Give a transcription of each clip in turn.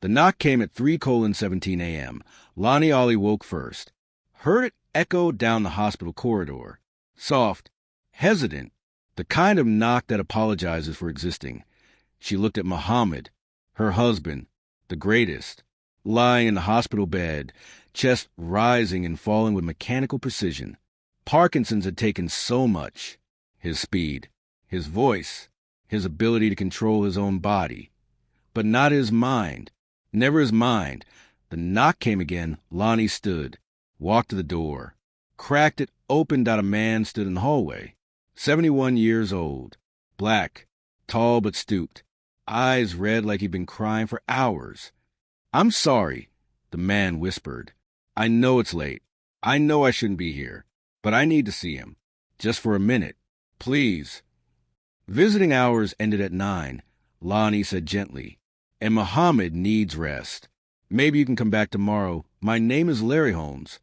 The knock came at 3:17 a.m. Lonnie Ollie woke first. Heard it echo down the hospital corridor. Soft, hesitant, the kind of knock that apologizes for existing. She looked at Muhammad, her husband, the greatest, lying in the hospital bed, chest rising and falling with mechanical precision. Parkinson's had taken so much. His speed, his voice, his ability to control his own body. But not his mind. Never his mind. The knock came again. Lonnie stood, walked to the door, cracked it, opened out. A man stood in the hallway. 71 years old, black, tall but stooped, eyes red like he'd been crying for hours. "I'm sorry," the man whispered. "I know it's late. I know I shouldn't be here, but I need to see him. Just for a minute. Please." Visiting hours ended at 9, Lonnie said gently, "And Muhammad needs rest. Maybe you can come back tomorrow. My name is Larry Holmes."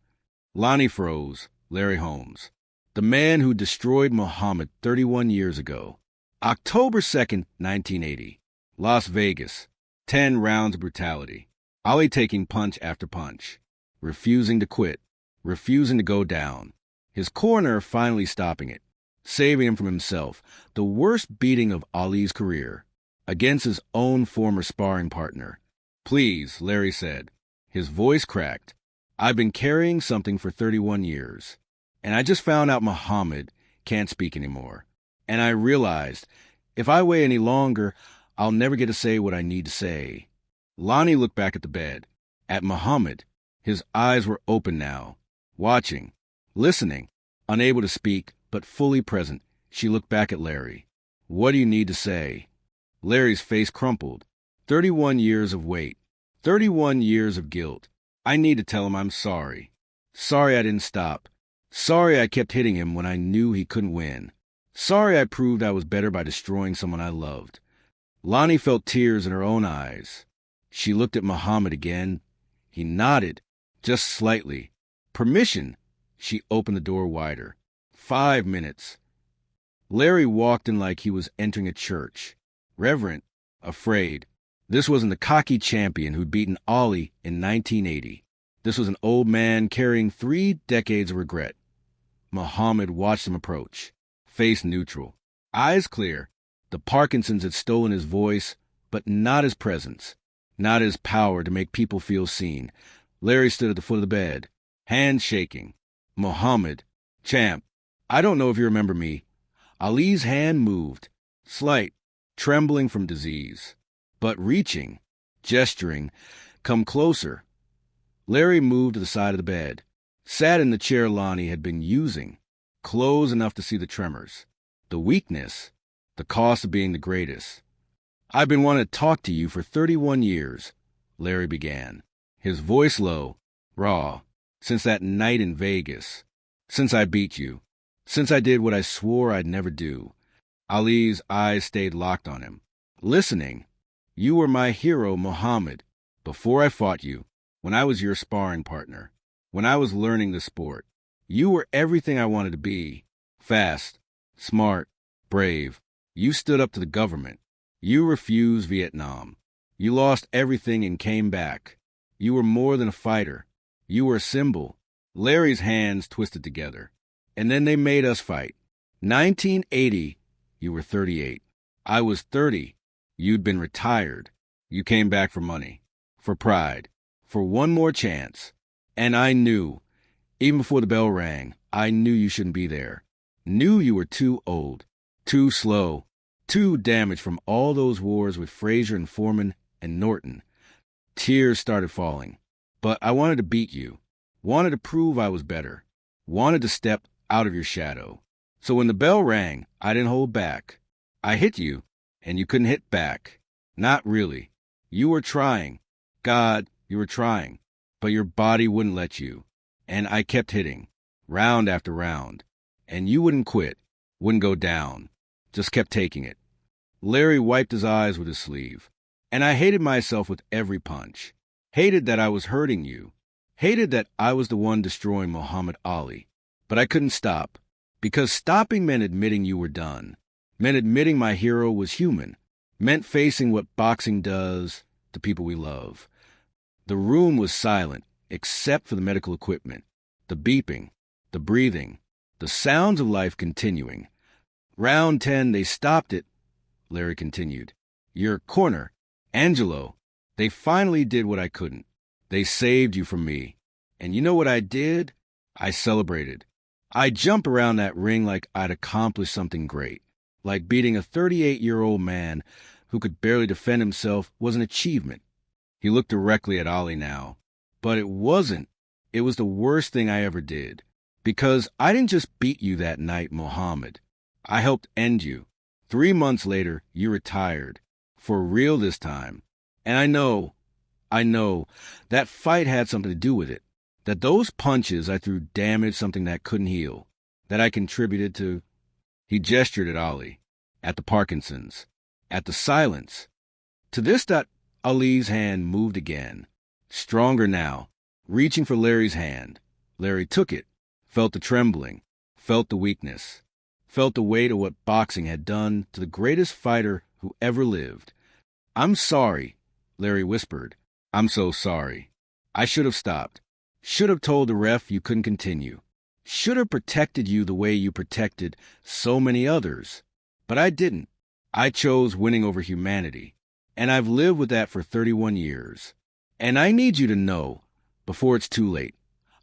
Lonnie froze. Larry Holmes. The man who destroyed Muhammad 31 years ago. October 2nd, 1980. Las Vegas. 10 rounds of brutality. Ollie taking punch after punch. Refusing to quit. Refusing to go down. His corner finally stopping it. Saving him from himself. The worst beating of Ali's career. Against his own former sparring partner. "Please," Larry said. His voice cracked. "I've been carrying something for 31 years. And I just found out Muhammad can't speak anymore. And I realized, if I wait any longer, I'll never get to say what I need to say." Lonnie looked back at the bed, at Muhammad. His eyes were open now, watching, listening, unable to speak, but fully present. She looked back at Larry. "What do you need to say?" Larry's face crumpled. 31 years of wait. 31 years of guilt. "I need to tell him I'm sorry. Sorry I didn't stop. Sorry I kept hitting him when I knew he couldn't win. Sorry I proved I was better by destroying someone I loved." Lonnie felt tears in her own eyes. She looked at Muhammad again. He nodded, just slightly. "Permission." She opened the door wider. 5 minutes. Larry walked in like he was entering a church. Reverent, afraid. This wasn't the cocky champion who'd beaten Ali in 1980. This was an old man carrying 3 decades of regret. Muhammad watched him approach, face neutral, eyes clear. The Parkinsons had stolen his voice, but not his presence, not his power to make people feel seen. Larry stood at the foot of the bed, hands shaking. "Muhammad, champ, I don't know if you remember me." Ali's hand moved, slight, trembling from disease, but reaching, gesturing, "Come closer." Larry moved to the side of the bed, sat in the chair Lonnie had been using, close enough to see the tremors, the weakness, the cost of being the greatest. "I've been wanting to talk to you for 31 years, Larry began, his voice low, raw, "since that night in Vegas, since I beat you, since I did what I swore I'd never do." Ali's eyes stayed locked on him, listening. "You were my hero, Muhammad, before I fought you. When I was your sparring partner, when I was learning the sport, you were everything I wanted to be. Fast, smart, brave. You stood up to the government. You refused Vietnam. You lost everything and came back. You were more than a fighter. You were a symbol." Larry's hands twisted together. "And then they made us fight. 1980, you were 38. I was 30. You'd been retired. You came back for money, for pride, for one more chance. And I knew, even before the bell rang, I knew you shouldn't be there. Knew you were too old, too slow, too damaged from all those wars with Frazier and Foreman and Norton." Tears started falling. "But I wanted to beat you, wanted to prove I was better, wanted to step out of your shadow. So when the bell rang, I didn't hold back. I hit you, and you couldn't hit back. Not really. You were trying. God, you were trying. But your body wouldn't let you. And I kept hitting, round after round. And you wouldn't quit, wouldn't go down. Just kept taking it." Larry wiped his eyes with his sleeve. "And I hated myself with every punch. Hated that I was hurting you. Hated that I was the one destroying Muhammad Ali. But I couldn't stop. Because stopping meant admitting you were done. Meant admitting my hero was human. Meant facing what boxing does, to people we love. The room was silent, except for the medical equipment, the beeping, the breathing, the sounds of life continuing. Round 10, they stopped it, Larry continued. Your corner, Angelo. They finally did what I couldn't. They saved you from me. And you know what I did? I celebrated. I jumped around that ring like I'd accomplished something great. Like beating a 38-year-old man who could barely defend himself was an achievement. He looked directly at Ollie now. But it wasn't. It was the worst thing I ever did. Because I didn't just beat you that night, Mohammed. I helped end you. 3 months later, you retired. For real this time. And I know, that fight had something to do with it. That those punches I threw damaged something that couldn't heal. That I contributed to. He gestured at Ollie. At the Parkinsons. At the silence. To this that Ali's hand moved again. Stronger now. Reaching for Larry's hand. Larry took it. Felt the trembling. Felt the weakness. Felt the weight of what boxing had done to the greatest fighter who ever lived. I'm sorry, Larry whispered. I'm so sorry. I should have stopped. Should have told the ref you couldn't continue. Should have protected you the way you protected so many others. But I didn't. I chose winning over humanity. And I've lived with that for 31 years. And I need you to know, before it's too late,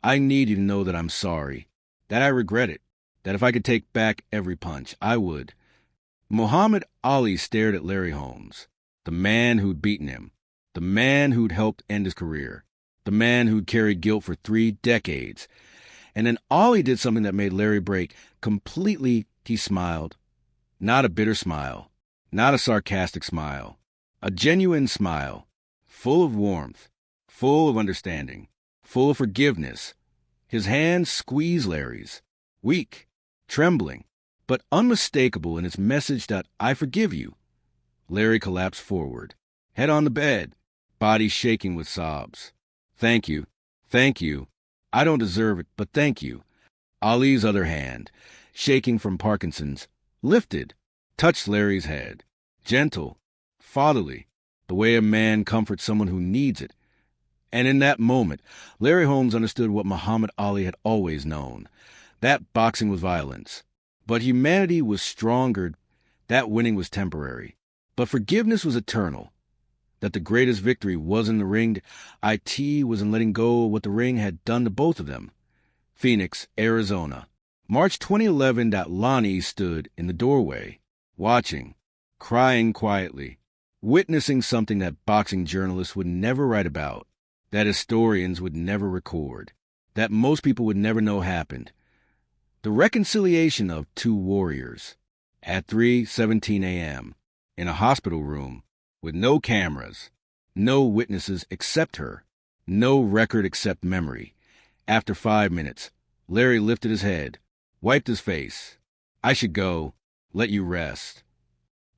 I need you to know that I'm sorry. That I regret it. That if I could take back every punch, I would. Muhammad Ali stared at Larry Holmes, the man who'd beaten him, the man who'd helped end his career, the man who'd carried guilt for 3 decades. And then Ali did something that made Larry break completely. He smiled. Not a bitter smile, not a sarcastic smile, a genuine smile, full of warmth, full of understanding, full of forgiveness. His hand squeezed Larry's, weak, trembling, but unmistakable in its message that I forgive you. Larry collapsed forward, head on the bed, body shaking with sobs. Thank you. I don't deserve it, but thank you. Ali's other hand, shaking from Parkinson's, lifted, touched Larry's head. Gentle, fatherly, the way a man comforts someone who needs it. And in that moment, Larry Holmes understood what Muhammad Ali had always known. That boxing was violence. But humanity was stronger. That winning was temporary. But forgiveness was eternal. That the greatest victory wasn't in the ring. IT was in letting go of what the ring had done to both of them. Phoenix, Arizona. March 2011. Lonnie stood in the doorway, watching, crying quietly, witnessing something that boxing journalists would never write about, that historians would never record, that most people would never know happened. The reconciliation of 2 warriors at 3:17 a.m. in a hospital room with no cameras, no witnesses except her, no record except memory. After 5 minutes, Larry lifted his head, wiped his face. I should go, let you rest.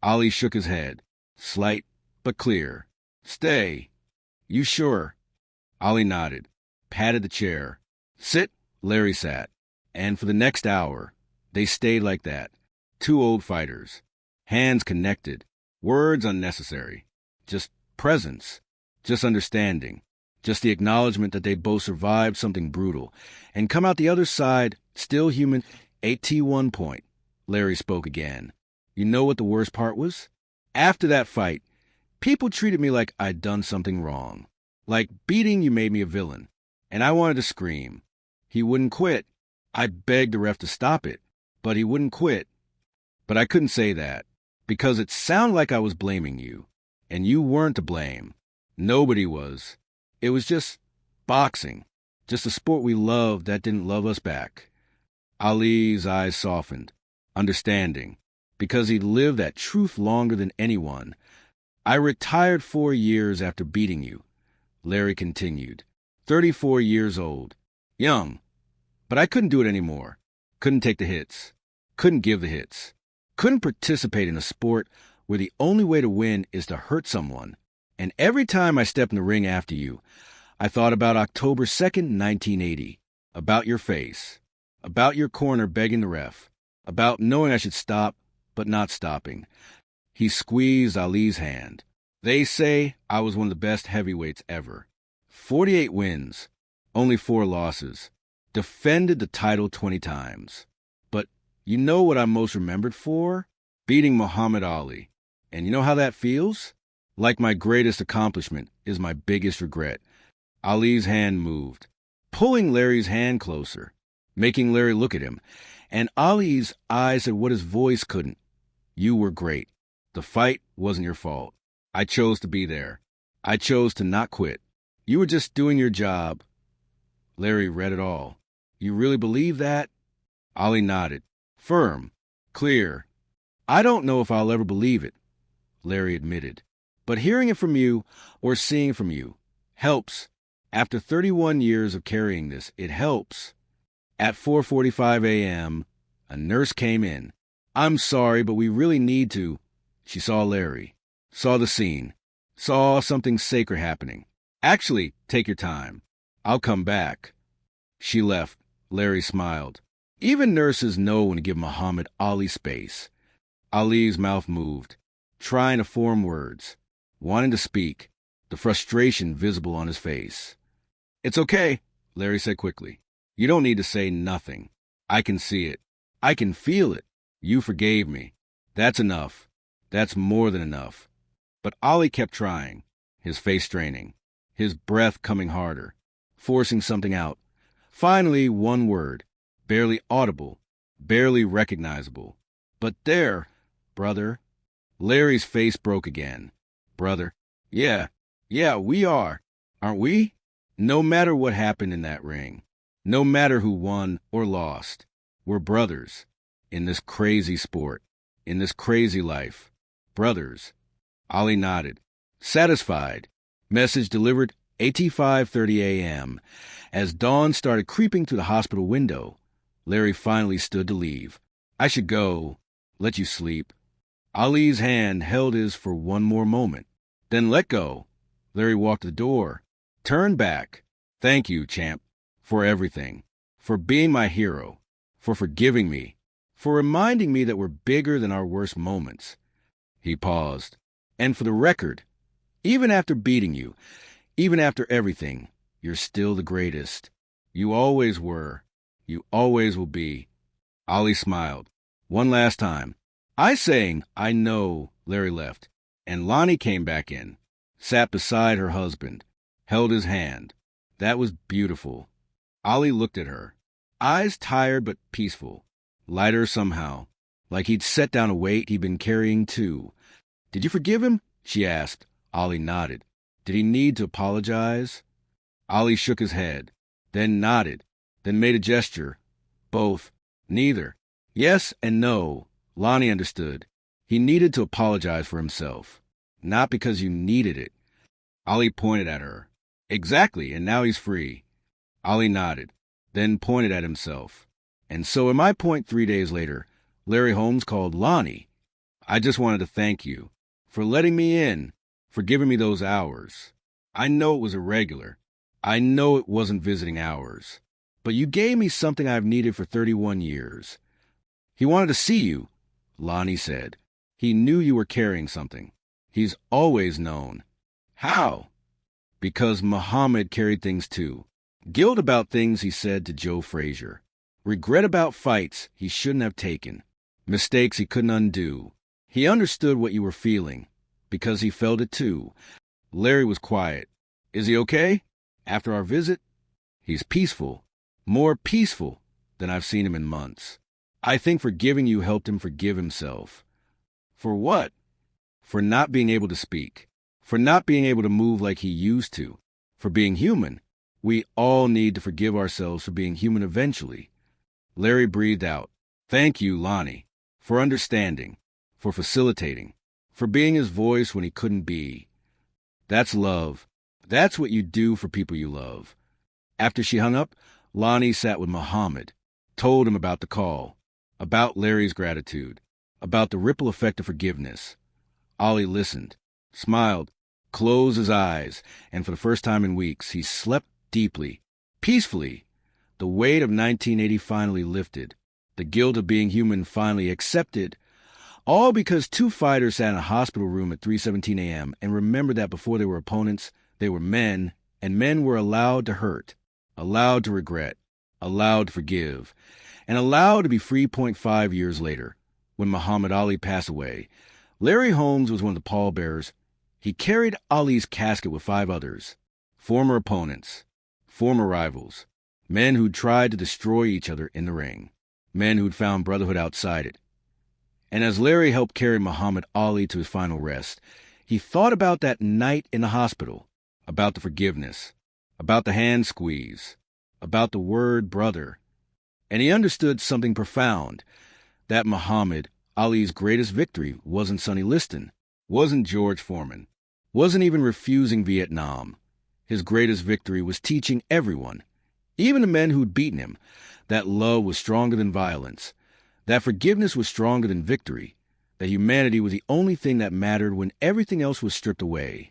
Ali shook his head, slight but clear. Stay. You sure? Ali nodded, patted the chair. Sit. Larry sat. And for the next hour, they stayed like that. 2 old fighters. Hands connected. Words unnecessary. Just presence. Just understanding. Just the acknowledgement that they both survived something brutal and come out the other side, still human. 81 point. Larry spoke again. You know what the worst part was? After that fight, people treated me like I'd done something wrong. Like beating you made me a villain. And I wanted to scream. He wouldn't quit. I begged the ref to stop it, but he wouldn't quit. But I couldn't say that, because it sounded like I was blaming you. And you weren't to blame. Nobody was. It was just boxing. Just a sport we loved that didn't love us back. Ali's eyes softened, understanding, because he'd lived that truth longer than anyone. I retired 4 years after beating you, Larry continued. 34 years old. Young. But I couldn't do it anymore. Couldn't take the hits. Couldn't give the hits. Couldn't participate in a sport where the only way to win is to hurt someone. And every time I stepped in the ring after you, I thought about October 2nd, 1980. About your face. About your corner begging the ref. About knowing I should stop, but not stopping. He squeezed Ali's hand. They say I was one of the best heavyweights ever. 48 wins, only 4 losses. Defended the title 20 times. But you know what I'm most remembered for? Beating Muhammad Ali. And you know how that feels? Like my greatest accomplishment is my biggest regret. Ali's hand moved, pulling Larry's hand closer, making Larry look at him. And Ali's eyes said what his voice couldn't. You were great. The fight wasn't your fault. I chose to be there. I chose to not quit. You were just doing your job. Larry read it all. You really believe that? Ali nodded. Firm. Clear. I don't know if I'll ever believe it, Larry admitted. But hearing it from you, or seeing from you, helps. After 31 years of carrying this, it helps. At 4:45 a.m., a nurse came in. I'm sorry, but we really need to. She saw Larry, saw the scene, saw something sacred happening. Actually, take your time. I'll come back. She left. Larry smiled. Even nurses know when to give Muhammad Ali space. Ali's mouth moved, trying to form words, wanting to speak, the frustration visible on his face. It's okay, Larry said quickly. You don't need to say nothing. I can see it. I can feel it. You forgave me. That's enough. That's more than enough. But Ali kept trying, his face straining, his breath coming harder, forcing something out. Finally, one word, barely audible, barely recognizable. But there, brother. Larry's face broke again. Brother. Yeah, we are. Aren't we? No matter what happened in that ring, no matter who won or lost, we're brothers in this crazy sport, in this crazy life. Brothers. Ali nodded, satisfied. Message delivered 8:30 a.m. As dawn started creeping through the hospital window, Larry finally stood to leave. I should go. Let you sleep. Ali's hand held his for one more moment, then let go. Larry walked to the door, turned back. Thank you, champ, for everything, for being my hero, for forgiving me, for reminding me that we're bigger than our worst moments. He paused. And for the record, even after beating you, even after everything, you're still the greatest. You always were. You always will be. Ali smiled. One last time. I saying, I know. Larry left, and Lonnie came back in, sat beside her husband, held his hand. That was beautiful. Ali looked at her, eyes tired but peaceful, lighter somehow, like he'd set down a weight he'd been carrying too. Did you forgive him? She asked. Ali nodded. Did he need to apologize? Ali shook his head, then nodded, then made a gesture. Both. Neither. Yes and no. Lonnie understood. He needed to apologize for himself. Not because you needed it. Ali pointed at her. Exactly, and now he's free. Ali nodded, then pointed at himself. And so in my point 3 days later, Larry Holmes called Lonnie. I just wanted to thank you for letting me in, for giving me those hours. I know it was irregular. I know it wasn't visiting hours. But you gave me something I've needed for 31 years. He wanted to see you, Lonnie said. He knew you were carrying something. He's always known. How? Because Muhammad carried things too. Guilt about things he said to Joe Frazier. Regret about fights he shouldn't have taken. Mistakes he couldn't undo. He understood what you were feeling, because he felt it too. Larry was quiet. Is he okay? After our visit? He's peaceful. More peaceful than I've seen him in months. I think forgiving you helped him forgive himself. For what? For not being able to speak. For not being able to move like he used to. For being human. We all need to forgive ourselves for being human eventually. Larry breathed out. Thank you, Lonnie, for understanding, for facilitating, for being his voice when he couldn't be. That's love. That's what you do for people you love. After she hung up, Lonnie sat with Muhammad, told him about the call, about Larry's gratitude, about the ripple effect of forgiveness. Ali listened, smiled, closed his eyes, and for the first time in weeks, he slept deeply, peacefully. The weight of 1980 finally lifted, the guilt of being human finally accepted. All because two fighters sat in a hospital room at 3:17 a.m. and remembered that before they were opponents, they were men, and men were allowed to hurt, allowed to regret, allowed to forgive, and allowed to be free. 5 years later, when Muhammad Ali passed away, Larry Holmes was one of the pallbearers. He carried Ali's casket with 5 others, former opponents, former rivals, men who'd tried to destroy each other in the ring, men who'd found brotherhood outside it. And as Larry helped carry Muhammad Ali to his final rest, he thought about that night in the hospital, about the forgiveness, about the hand squeeze, about the word brother. And he understood something profound, that Muhammad Ali's greatest victory wasn't Sonny Liston, wasn't George Foreman, wasn't even refusing Vietnam. His greatest victory was teaching everyone, even the men who'd beaten him, that love was stronger than violence, that forgiveness was stronger than victory, that humanity was the only thing that mattered when everything else was stripped away.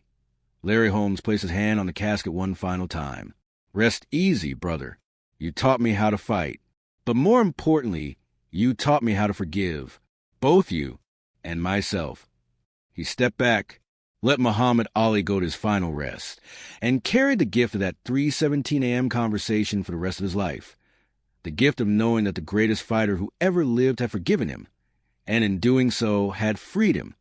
Larry Holmes placed his hand on the casket one final time. Rest easy, brother. You taught me how to fight. But more importantly, you taught me how to forgive. Both you and myself. He stepped back, let Muhammad Ali go to his final rest, and carried the gift of that 3:17 a.m. conversation for the rest of his life. The gift of knowing that the greatest fighter who ever lived had forgiven him, and in doing so had freed him